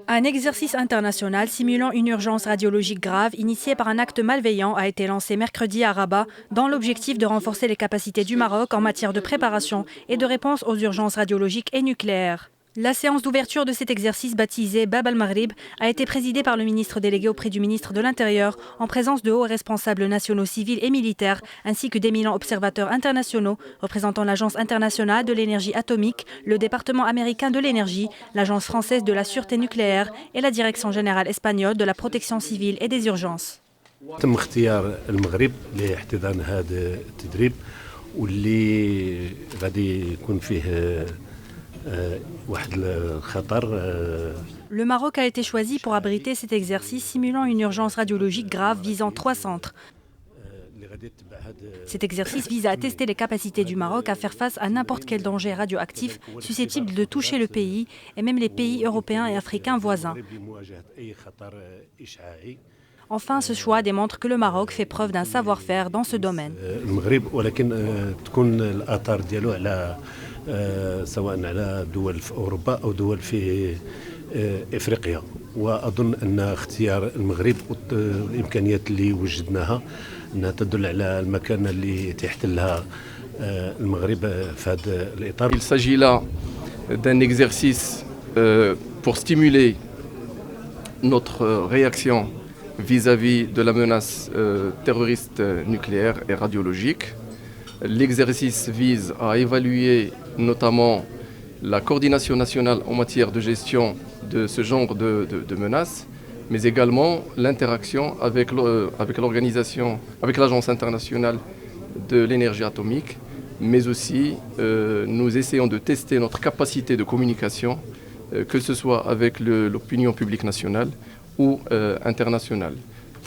Un exercice international simulant une urgence radiologique grave initié par un acte malveillant a été lancé mercredi à Rabat dans l'objectif de renforcer les capacités du Maroc en matière de préparation et de réponse aux urgences radiologiques et nucléaires. La séance d'ouverture de cet exercice baptisé Bab al-Maghrib a été présidée par le ministre délégué auprès du ministre de l'Intérieur en présence de hauts responsables nationaux civils et militaires ainsi que d'éminents observateurs internationaux représentant l'Agence internationale de l'énergie atomique, le département américain de l'énergie, l'Agence française de la sûreté nucléaire et la Direction générale espagnole de la protection civile et des urgences. تم اختيار المغرب لاحتضان هذا التدريب واللي غادي يكون فيه Le Maroc a été choisi pour abriter cet exercice simulant une urgence radiologique grave visant 3 centres. Cet exercice vise à tester les capacités du Maroc à faire face à n'importe quel danger radioactif susceptible de toucher le pays et même les pays européens et africains voisins. Enfin, ce choix démontre que le Maroc fait preuve d'un savoir-faire dans ce domaine. سواء على دول في أوروبا أو دول في إفريقيا وأظن أن اختيار المغرب والإمكانيات اللي وجدناها أنها تدل على المكانة اللي تحتلها المغرب في هذا الإطار. Il s'agit là d'un exercice pour stimuler notre réaction vis-à-vis de la menace terroriste nucléaire et radiologique. L'exercice vise à évaluer notamment la coordination nationale en matière de gestion de ce genre de menaces, mais également l'interaction avec l'organisation, avec l'Agence internationale de l'énergie atomique, mais aussi nous essayons de tester notre capacité de communication, que ce soit avec l'opinion publique nationale ou internationale.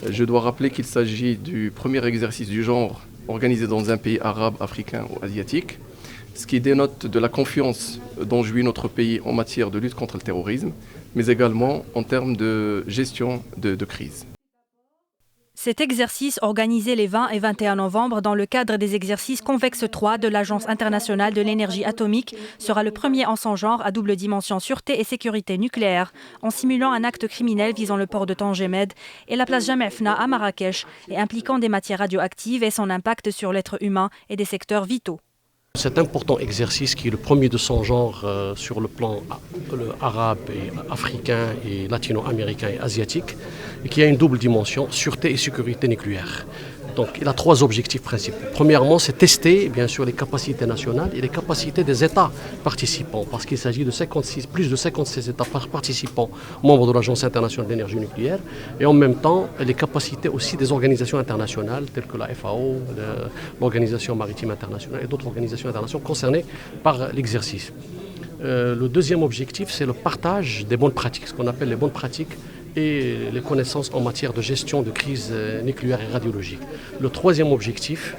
Je dois rappeler qu'il s'agit du premier exercice du genre organisé dans un pays arabe, africain ou asiatique, ce qui dénote de la confiance dont jouit notre pays en matière de lutte contre le terrorisme, mais également en termes de gestion de crise. Cet exercice, organisé les 20 et 21 novembre dans le cadre des exercices Convex 3 de l'Agence internationale de l'énergie atomique, sera le premier en son genre à double dimension sûreté et sécurité nucléaire, en simulant un acte criminel visant le port de Tangemed et la place Jam el-Fna à Marrakech et impliquant des matières radioactives et son impact sur l'être humain et des secteurs vitaux. Cet important exercice qui est le premier de son genre sur le plan arabe, et africain, et latino-américain et asiatique, et qui a une double dimension, sûreté et sécurité nucléaire. Donc il a 3 objectifs principaux. Premièrement, c'est tester bien sûr les capacités nationales et les capacités des États participants, parce qu'il s'agit de plus de 56 États participants, membres de l'Agence internationale de l'énergie nucléaire, et en même temps les capacités aussi des organisations internationales, telles que la FAO, l'Organisation maritime internationale et d'autres organisations internationales concernées par l'exercice. Le deuxième objectif, c'est le partage des bonnes pratiques, ce qu'on appelle les bonnes pratiques et les connaissances en matière de gestion de crise nucléaire et radiologique. Le troisième objectif,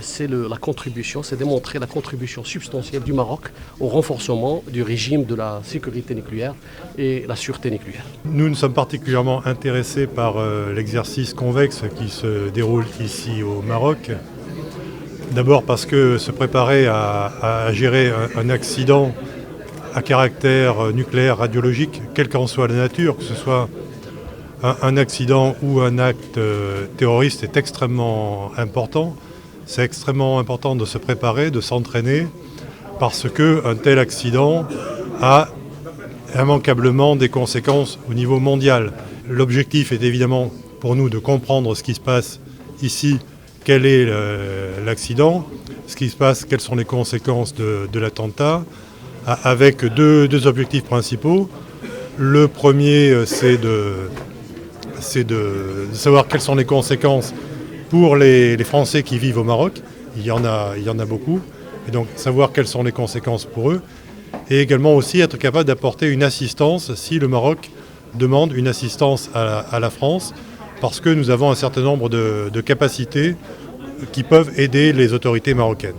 c'est la contribution, c'est démontrer la contribution substantielle du Maroc au renforcement du régime de la sécurité nucléaire et la sûreté nucléaire. Nous sommes particulièrement intéressés par l'exercice Convex qui se déroule ici au Maroc. D'abord parce que se préparer à gérer un accident à caractère nucléaire, radiologique, quelle qu'en soit la nature, que ce soit un accident ou un acte terroriste est extrêmement important. C'est extrêmement important de se préparer, de s'entraîner, parce qu'un tel accident a immanquablement des conséquences au niveau mondial. L'objectif est évidemment pour nous de comprendre ce qui se passe ici, quel est l'accident, ce qui se passe, quelles sont les conséquences de l'attentat, avec deux objectifs principaux. Le premier, c'est de savoir quelles sont les conséquences pour les Français qui vivent au Maroc. Il y en a beaucoup. Et donc savoir quelles sont les conséquences pour eux. Et également aussi être capable d'apporter une assistance si le Maroc demande une assistance à la France, parce que nous avons un certain nombre de capacités qui peuvent aider les autorités marocaines.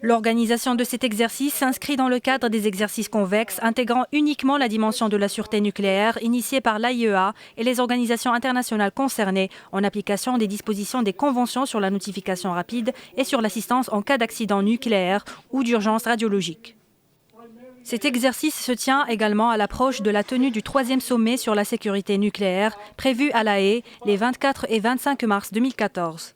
L'organisation de cet exercice s'inscrit dans le cadre des exercices convexes intégrant uniquement la dimension de la sûreté nucléaire initiée par l'AIEA et les organisations internationales concernées en application des dispositions des conventions sur la notification rapide et sur l'assistance en cas d'accident nucléaire ou d'urgence radiologique. Cet exercice se tient également à l'approche de la tenue du 3e sommet sur la sécurité nucléaire, prévu à La Haye les 24 et 25 mars 2014.